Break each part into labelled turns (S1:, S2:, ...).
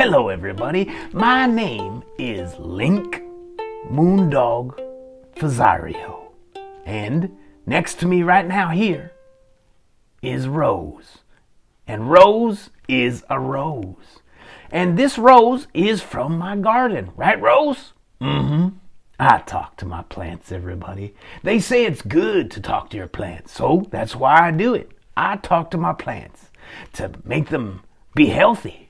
S1: Hello everybody, my name is Link Moondog Fazario. And next to me right now here is Rose. And Rose is a rose. And this rose is from my garden, right Rose? I talk to my plants, everybody. They say it's good to talk to your plants, so that's why I do it. I talk to my plants to make them be healthy,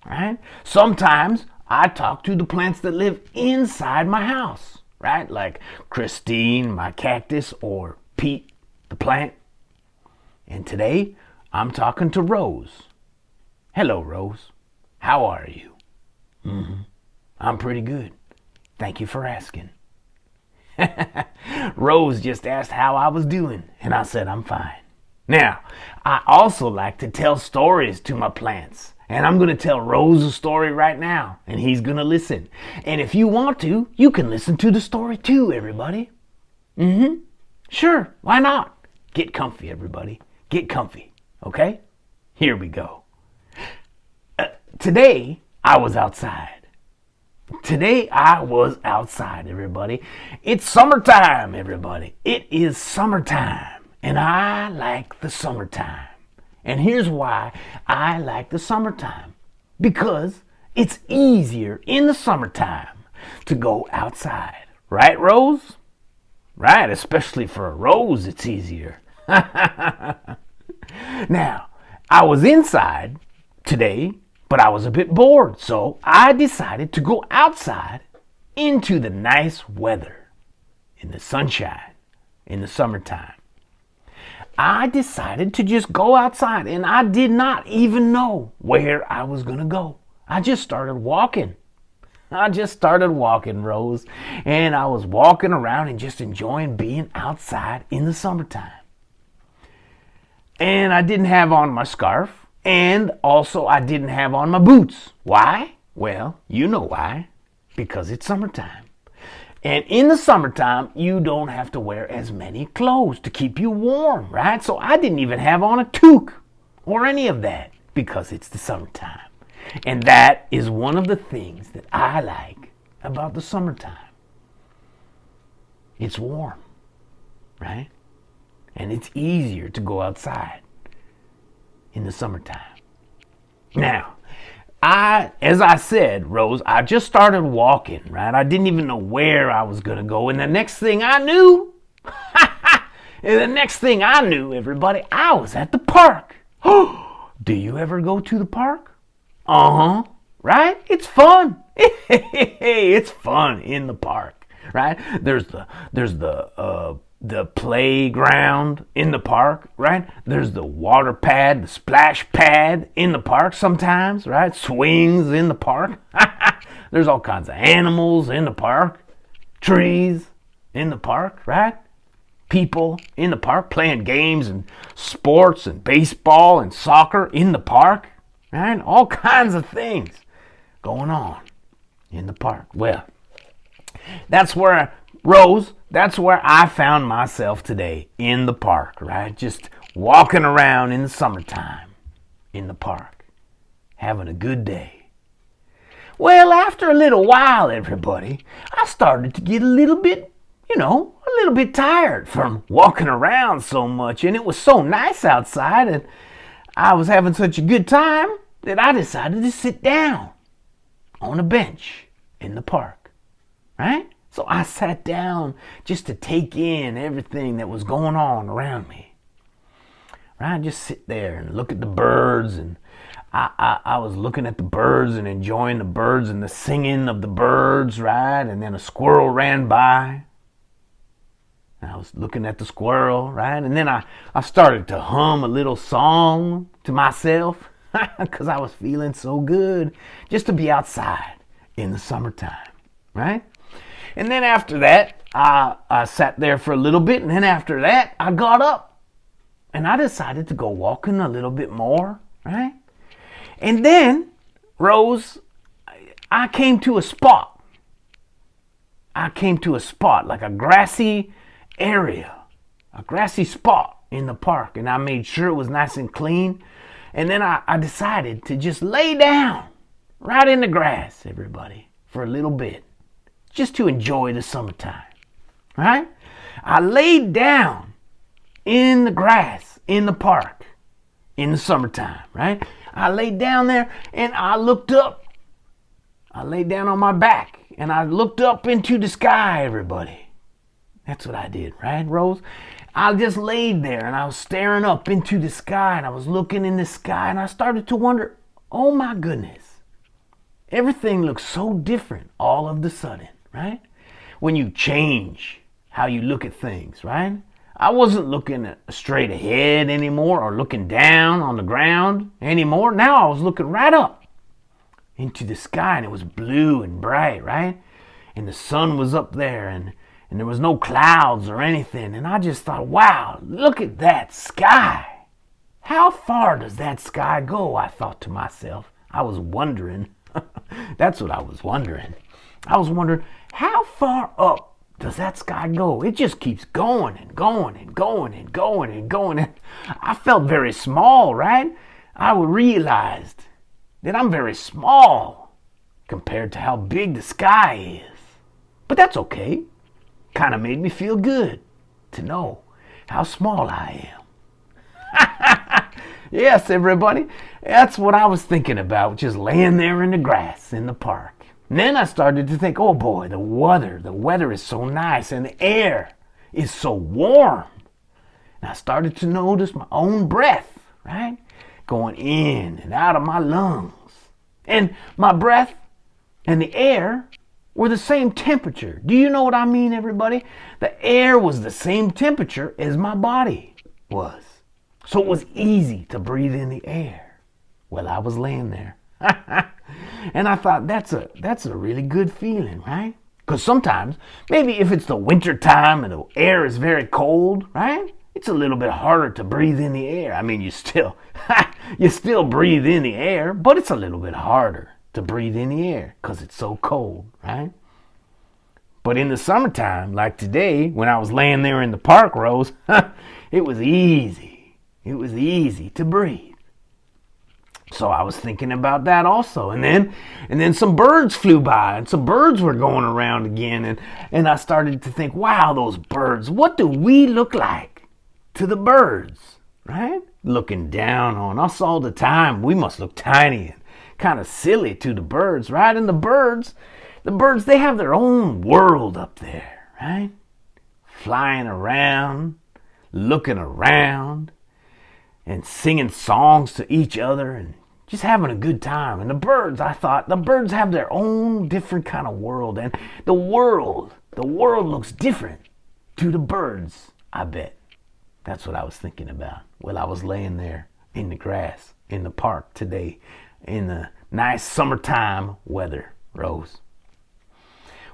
S1: right? Sometimes I talk to the plants that live inside my house, right? Like Christine, my cactus, or Pete, the plant. And today, I'm talking to Rose. Hello, Rose. How are you? I'm pretty good. Thank you for asking. Rose just asked how I was doing, and I said I'm fine. Now, I also like to tell stories to my plants, and I'm going to tell Rose a story right now, and he's going to listen. And if you want to, you can listen to the story too, everybody. Sure, why not? Get comfy, everybody. Get comfy, okay? Here we go. Today, I was outside. Today I was outside, everybody. It's summertime, everybody. It is summertime, and I like the summertime. And here's why I like the summertime. Because it's easier in the summertime to go outside. Right, Rose? Right, especially for a rose, it's easier. Now, I was inside today, but I was a bit bored, so I decided to go outside into the nice weather, in the sunshine, in the summertime. I decided to just go outside, and I did not even know where I was going to go. I just started walking. Rose, and I was walking around and just enjoying being outside in the summertime. And I didn't have on my scarf. And also I didn't have on my boots. Why? Well, you know why. Because it's summertime. And in the summertime, you don't have to wear as many clothes to keep you warm, right? So I didn't even have on a toque or any of that because it's the summertime. And that is one of the things that I like about the summertime. It's warm, right? And it's easier to go outside in the summertime. Now, as I said, Rose, I just started walking, right? I didn't even know where I was going to go. And the next thing I knew, everybody, I was at the park. Do you ever go to the park? Right? It's fun. It's fun in the park, right? There's the playground in the park, right? There's the water pad, the splash pad in the park sometimes, right? Swings in the park. There's all kinds of animals in the park. Trees in the park, right? People in the park playing games and sports and baseball and soccer in the park, right? All kinds of things going on in the park. Well, that's where I found myself today, in the park, right? Just walking around in the summertime in the park, having a good day. Well, after a little while, everybody, I started to get a little bit tired from walking around so much, and it was so nice outside, and I was having such a good time that I decided to sit down on a bench in the park, right? So I sat down just to take in everything that was going on around me. Right? Just sit there and look at the birds. And I was looking at the birds and enjoying the birds and the singing of the birds, right? And then a squirrel ran by. And I was looking at the squirrel, right? And then I started to hum a little song to myself because I was feeling so good just to be outside in the summertime, right? And then after that, I sat there for a little bit. And then after that, I got up. And I decided to go walking a little bit more, right? And then, Rose, I came to a spot. Like a grassy area. A grassy spot in the park. And I made sure it was nice and clean. And then I decided to just lay down right in the grass, everybody, for a little bit, just to enjoy the summertime, right? I laid down in the grass in the park in the summertime, right? I laid down there and I looked up. I laid down on my back and I looked up into the sky, everybody. That's what I did, right, Rose? I just laid there and I was staring up into the sky and I was looking in the sky and I started to wonder, oh my goodness, everything looks so different all of the sudden, right? When you change how you look at things, right? I wasn't looking straight ahead anymore or looking down on the ground anymore. Now I was looking right up into the sky and it was blue and bright, right? And the sun was up there and there was no clouds or anything. And I just thought, wow, look at that sky. How far does that sky go? I thought to myself. I was wondering. That's what I was wondering. I was wondering, how far up does that sky go? It just keeps going and going and going and going and going. And I felt very small, right? I realized that I'm very small compared to how big the sky is. But that's okay. Kind of made me feel good to know how small I am. Yes, everybody. That's what I was thinking about, just laying there in the grass in the park. And then I started to think, oh boy, the weather is so nice and the air is so warm. And I started to notice my own breath, right? Going in and out of my lungs. And my breath and the air were the same temperature. Do you know what I mean, everybody? The air was the same temperature as my body was. So it was easy to breathe in the air while I was laying there. And I thought, that's a really good feeling, right? Because sometimes, maybe if it's the winter time and the air is very cold, right? It's a little bit harder to breathe in the air. I mean, you still breathe in the air, but it's a little bit harder to breathe in the air because it's so cold, right? But in the summertime, like today, when I was laying there in the park, Rose, it was easy. It was easy to breathe. So I was thinking about that also. And then some birds flew by and some birds were going around again. And I started to think, wow, those birds, what do we look like to the birds, right? Looking down on us all the time. We must look tiny and kind of silly to the birds, right? And the birds, they have their own world up there, right? Flying around, looking around, and singing songs to each other and just having a good time. And the birds, I thought, the birds have their own different kind of world. And the world looks different to the birds, I bet. That's what I was thinking about while I was laying there in the grass in the park today in the nice summertime weather, Rose.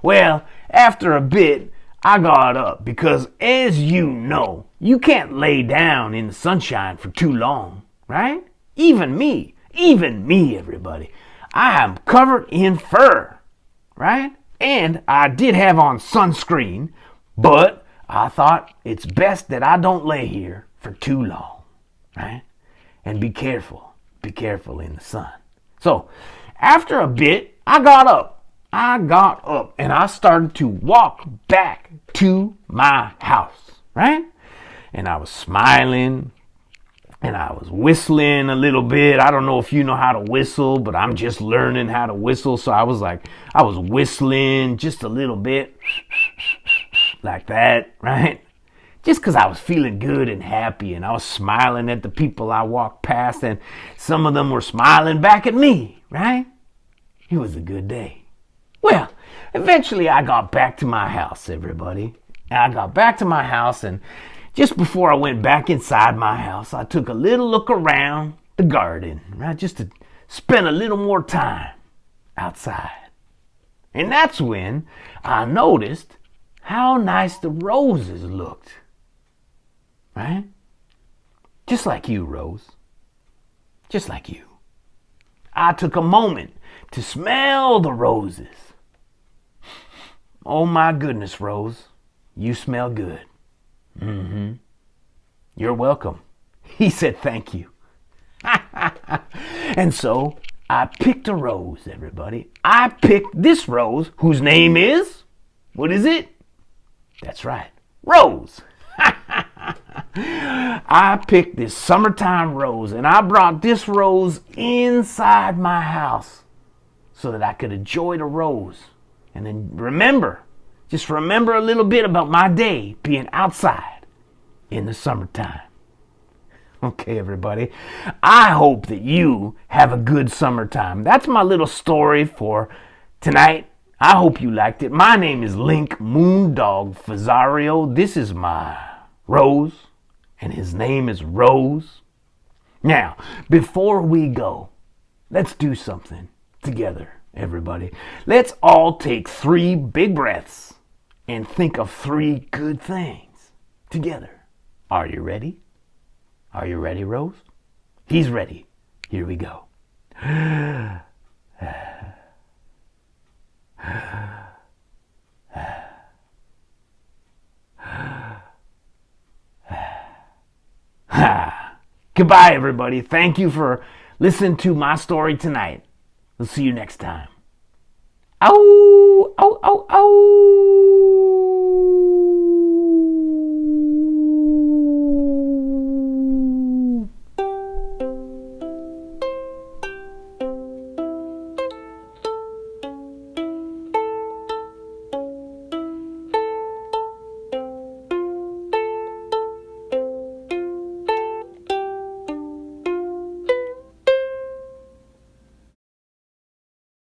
S1: Well, after a bit, I got up because, as you know, you can't lay down in the sunshine for too long, right? Even me, everybody. I am covered in fur, right? And I did have on sunscreen, but I thought it's best that I don't lay here for too long, right? And be careful in the sun. So, after a bit, I got up and I started to walk back to my house, right? And I was smiling and I was whistling a little bit. I don't know if you know how to whistle, but I'm just learning how to whistle. So I was whistling just a little bit like that, right? Just because I was feeling good and happy and I was smiling at the people I walked past and some of them were smiling back at me, right? It was a good day. Well, eventually I got back to my house, everybody. I got back to my house, and just before I went back inside my house, I took a little look around the garden, right? Just to spend a little more time outside. And that's when I noticed how nice the roses looked, right? Just like you, Rose. Just like you. I took a moment to smell the roses. Oh my goodness, Rose, you smell good. Mm-hmm. You're welcome. He said thank you. And so I picked a rose, everybody. I picked this rose, whose name is, what is it? That's right, Rose. I picked this summertime rose, and I brought this rose inside my house so that I could enjoy the rose. And then just remember a little bit about my day being outside in the summertime. Okay, everybody. I hope that you have a good summertime. That's my little story for tonight. I hope you liked it. My name is Link Moondog Fazzario. This is my Rose, and his name is Rose. Now, before we go, let's do something together, everybody. Let's all take 3 big breaths and think of 3 good things together. Are you ready? Are you ready, Rose? He's ready. Here we go. Goodbye, everybody. Thank you for listening to my story tonight. We'll see you next time. Ow! Ow, ow, ow!